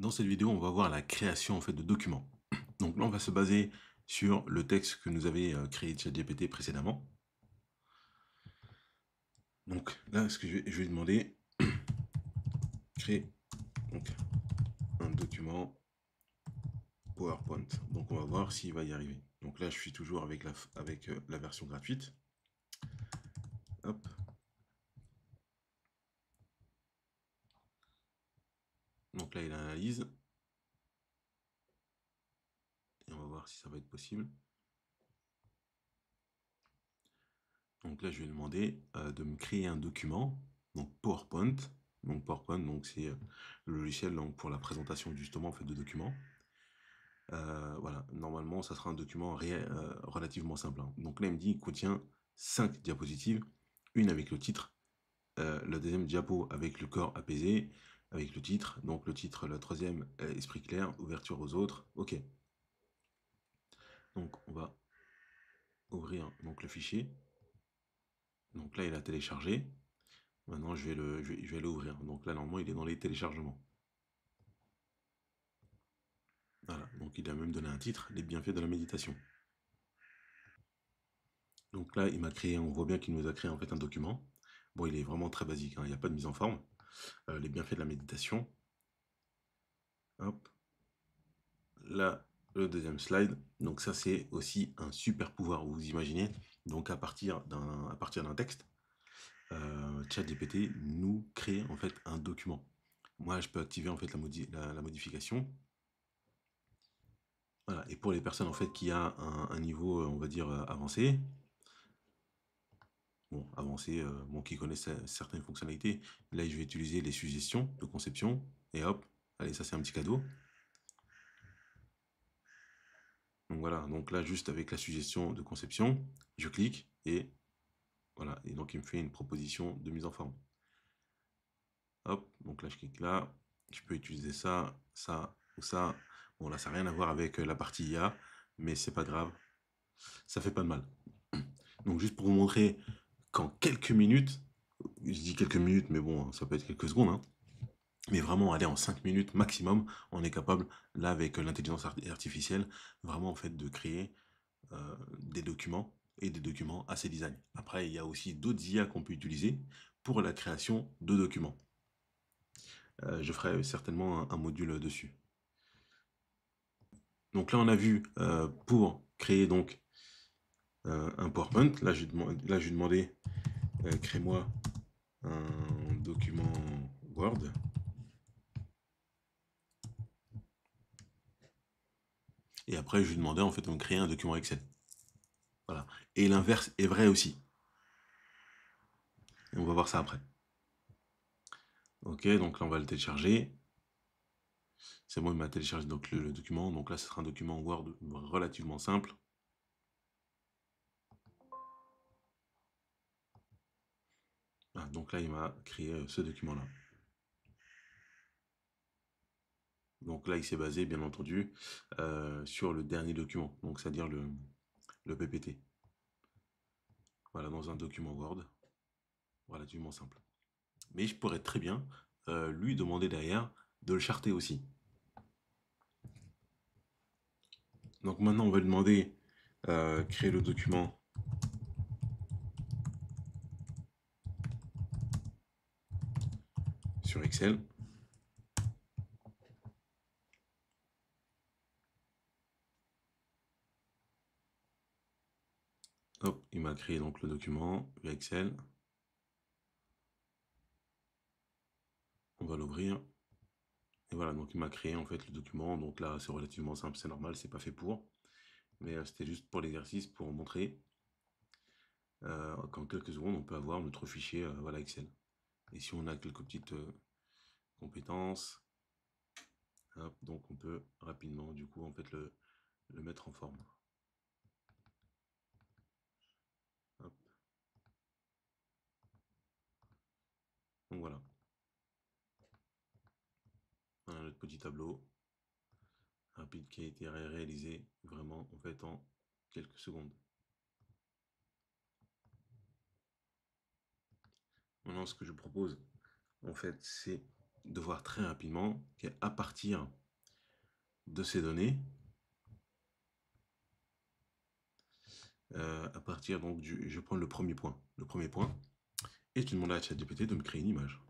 Dans cette vidéo, on va voir la création en fait de documents. Donc là, on va se baser sur le texte que nous avait créé ChatGPT précédemment. Donc là, ce que je vais demander, créer donc, un document PowerPoint. Donc on va voir s'il va y arriver. Donc là, je suis toujours avec la version gratuite. Hop. Donc là, il analyse. Et on va voir si ça va être possible. Donc là, je vais demander de me créer un document, donc PowerPoint. Donc PowerPoint, donc c'est le logiciel donc, pour la présentation justement en fait, de documents. Voilà, normalement, ça sera un document relativement simple, hein. Donc là, il me dit qu'il contient 5 diapositives, une avec le titre, la deuxième diapo avec le corps apaisé, avec le titre, donc le titre, la troisième, esprit clair, ouverture aux autres, ok. Donc on va ouvrir donc, le fichier. Donc là, il a téléchargé. Maintenant, je vais l'ouvrir. Donc là, normalement, il est dans les téléchargements. Voilà, donc il a même donné un titre, les bienfaits de la méditation. Donc là, il m'a créé, on voit bien qu'il nous a créé en fait un document. Bon, il est vraiment très basique, hein, il n'y a pas de mise en forme. Les bienfaits de la méditation. Hop. Là, le deuxième slide. Donc ça, c'est aussi un super pouvoir, vous imaginez. Donc à partir d'un texte, ChatGPT nous crée en fait un document. Moi, je peux activer en fait la modification. Voilà. Et pour les personnes en fait qui a un niveau, on va dire, avancé, bon, avancé, bon, qui connaissent certaines fonctionnalités, là, je vais utiliser les suggestions de conception. Et hop, allez, ça c'est un petit cadeau. Donc voilà, donc là, juste avec la suggestion de conception, je clique et voilà. Et donc, il me fait une proposition de mise en forme. Hop, donc là, je clique là. Je peux utiliser ça, ça ou ça. Bon, là, ça n'a rien à voir avec la partie IA, mais c'est pas grave. Ça fait pas de mal. Donc, juste pour vous montrer qu'en quelques minutes, je dis quelques minutes, mais bon, ça peut être quelques secondes, hein, mais vraiment, aller en 5 minutes maximum, on est capable, là, avec l'intelligence artificielle, vraiment, en fait, de créer des documents et des documents assez design. Après, il y a aussi d'autres IA qu'on peut utiliser pour la création de documents. Je ferai certainement un module dessus. Donc là, on a vu pour créer donc un PowerPoint. Là, je vais demander crée-moi un document Word. Et après, je lui demandais en fait de me créer un document Excel. Voilà. Et l'inverse est vrai aussi. Et on va voir ça après. Ok, donc là, on va le télécharger. C'est bon, il m'a téléchargé donc le document. Donc là, ce sera un document Word relativement simple. Ah, donc là, il m'a créé ce document-là. Donc là, il s'est basé, bien entendu, sur le dernier document, donc c'est-à-dire le PPT. Voilà, dans un document Word, relativement simple. Mais je pourrais très bien lui demander derrière de le charter aussi. Donc maintenant, on va lui demander créer le document sur Excel. Hop, il m'a créé donc le document via Excel. On va l'ouvrir. Et voilà, donc il m'a créé en fait le document. Donc là, c'est relativement simple, c'est normal, c'est pas fait pour. Mais c'était juste pour l'exercice, pour montrer qu'en quelques secondes, on peut avoir notre fichier voilà, Excel. Et si on a quelques petites compétences, hop, donc on peut rapidement du coup en fait le mettre en forme. Hop. Donc voilà, on a notre petit tableau rapide qui a été réalisé vraiment en fait en quelques secondes. Maintenant, ce que je propose en fait, c'est de voir très rapidement qu'à partir de ces données, à partir donc je vais prendre le premier point. Le premier point, et je demande à ChatGPT de me créer une image.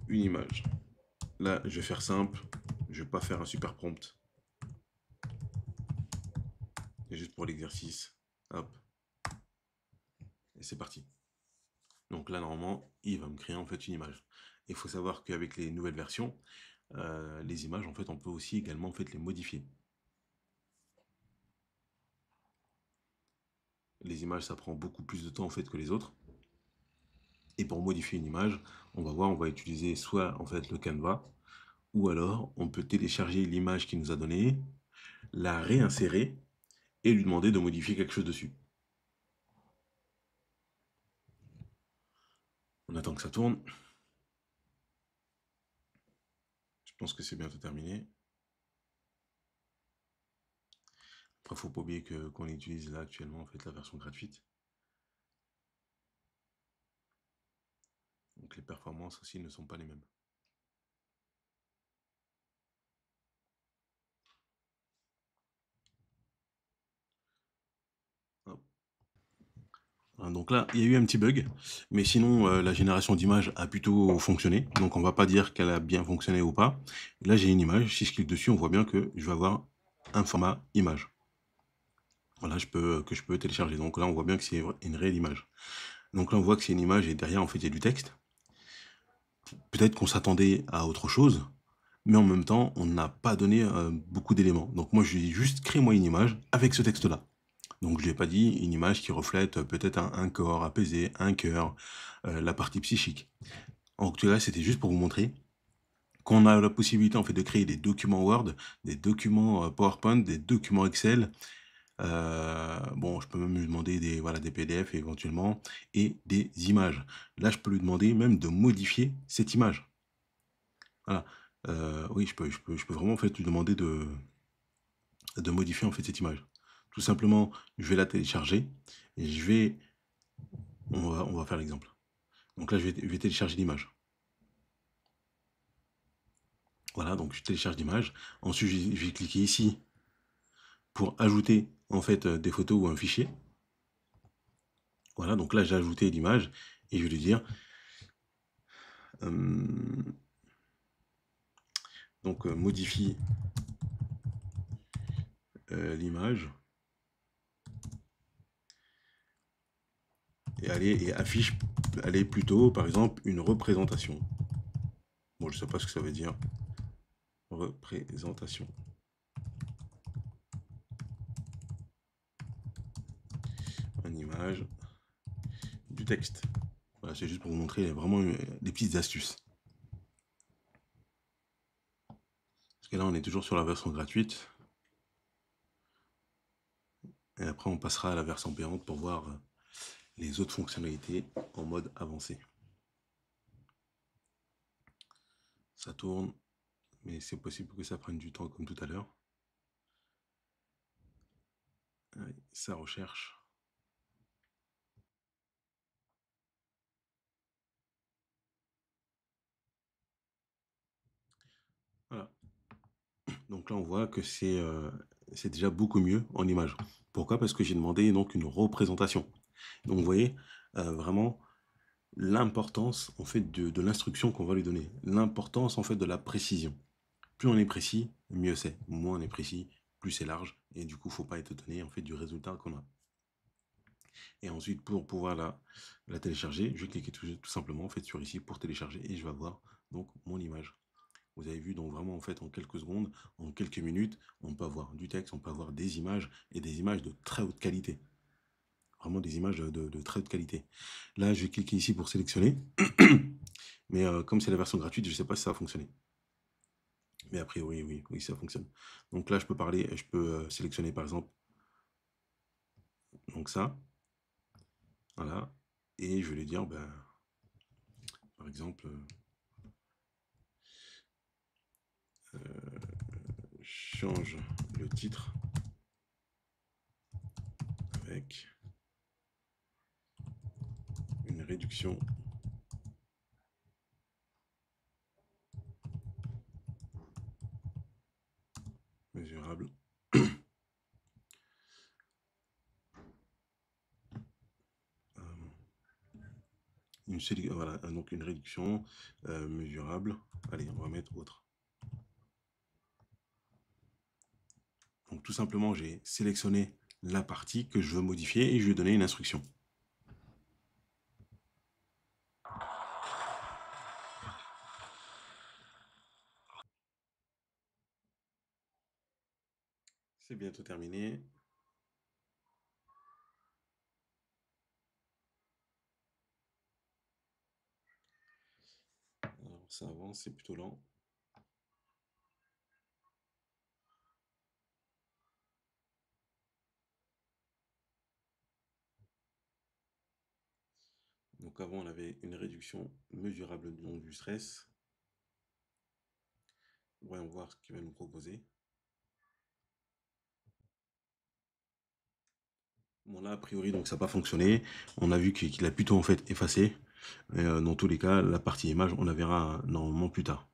Une image. Là, je vais faire simple. Je vais pas faire un super prompt. Et juste pour l'exercice. Hop. Et c'est parti. Donc là, normalement, il va me créer en fait une image. Il faut savoir qu'avec les nouvelles versions, les images, en fait, on peut aussi également en fait, les modifier. Les images, ça prend beaucoup plus de temps en fait que les autres. Et pour modifier une image, on va voir, on va utiliser soit en fait le Canva, ou alors on peut télécharger l'image qu'il nous a donnée, la réinsérer et lui demander de modifier quelque chose dessus. On attend que ça tourne. Je pense que c'est bientôt terminé. Après, faut pas oublier qu'on utilise là actuellement en fait la version gratuite. Donc les performances aussi ne sont pas les mêmes. Hop. Donc là, il y a eu un petit bug, mais sinon, la génération d'images a plutôt fonctionné. Donc on va pas dire qu'elle a bien fonctionné ou pas. Là, j'ai une image. Si je clique dessus, on voit bien que je vais avoir un format image. Voilà, que je peux télécharger. Donc là, on voit bien que c'est une réelle image. Donc là, on voit que c'est une image et derrière, en fait, il y a du texte. Peut-être qu'on s'attendait à autre chose, mais en même temps, on n'a pas donné beaucoup d'éléments. Donc moi, je lui ai juste crée-moi une image avec ce texte-là. Donc je lui ai pas dit une image qui reflète peut-être un corps apaisé, un cœur, la partie psychique. En tout cas, c'était juste pour vous montrer qu'on a la possibilité en fait de créer des documents Word, des documents PowerPoint, des documents Excel. Bon, je peux même lui demander voilà, des PDF éventuellement et des images. Là, je peux lui demander même de modifier cette image. Voilà. Oui, je peux vraiment en fait lui demander de modifier en fait cette image. Tout simplement, je vais la télécharger et on va faire l'exemple. Donc là, je vais télécharger l'image. Voilà, donc je télécharge l'image. Ensuite, je vais cliquer ici pour ajouter en fait des photos ou un fichier. Voilà, donc là, j'ai ajouté l'image et je vais lui dire donc modifie l'image et affiche allez plutôt par exemple une représentation. Bon, je sais pas ce que ça veut dire. Représentation. Une image, du texte. Voilà, c'est juste pour vous montrer vraiment des petites astuces. Parce que là, on est toujours sur la version gratuite. Et après, on passera à la version payante pour voir les autres fonctionnalités en mode avancé. Ça tourne, mais c'est possible que ça prenne du temps comme tout à l'heure. Ça recherche. Voilà. Donc là, on voit que c'est déjà beaucoup mieux en image. Pourquoi? Parce que j'ai demandé donc une représentation. Donc vous voyez vraiment l'importance en fait de l'instruction qu'on va lui donner. L'importance en fait de la précision. Plus on est précis, mieux c'est. Moins on est précis, plus c'est large. Et du coup, il ne faut pas être étonné en fait du résultat qu'on a. Et ensuite, pour pouvoir la télécharger, je vais cliquer tout simplement en fait sur ici pour télécharger et je vais avoir donc mon image. Vous avez vu, donc vraiment en fait en quelques secondes, en quelques minutes, on peut avoir du texte, on peut avoir des images et des images de très haute qualité. Vraiment des images de très haute qualité. Là, je vais cliquer ici pour sélectionner. Mais comme c'est la version gratuite, je ne sais pas si ça va fonctionner. Mais a priori, oui, ça fonctionne. Donc là, je peux parler, je peux sélectionner par exemple, donc ça, voilà, et je vais lui dire, ben, par exemple, change le titre avec une réduction mesurable. Voilà, donc une réduction mesurable. Allez, on va mettre autre. Donc tout simplement, j'ai sélectionné la partie que je veux modifier et je vais donner une instruction. C'est bientôt terminé. Alors ça avance, c'est plutôt lent. Donc avant, on avait une réduction mesurable donc du stress. Voyons voir ce qu'il va nous proposer. Bon là, a priori, donc ça n'a pas fonctionné. On a vu qu'il a plutôt en fait effacé. Dans tous les cas, la partie image, on la verra normalement plus tard.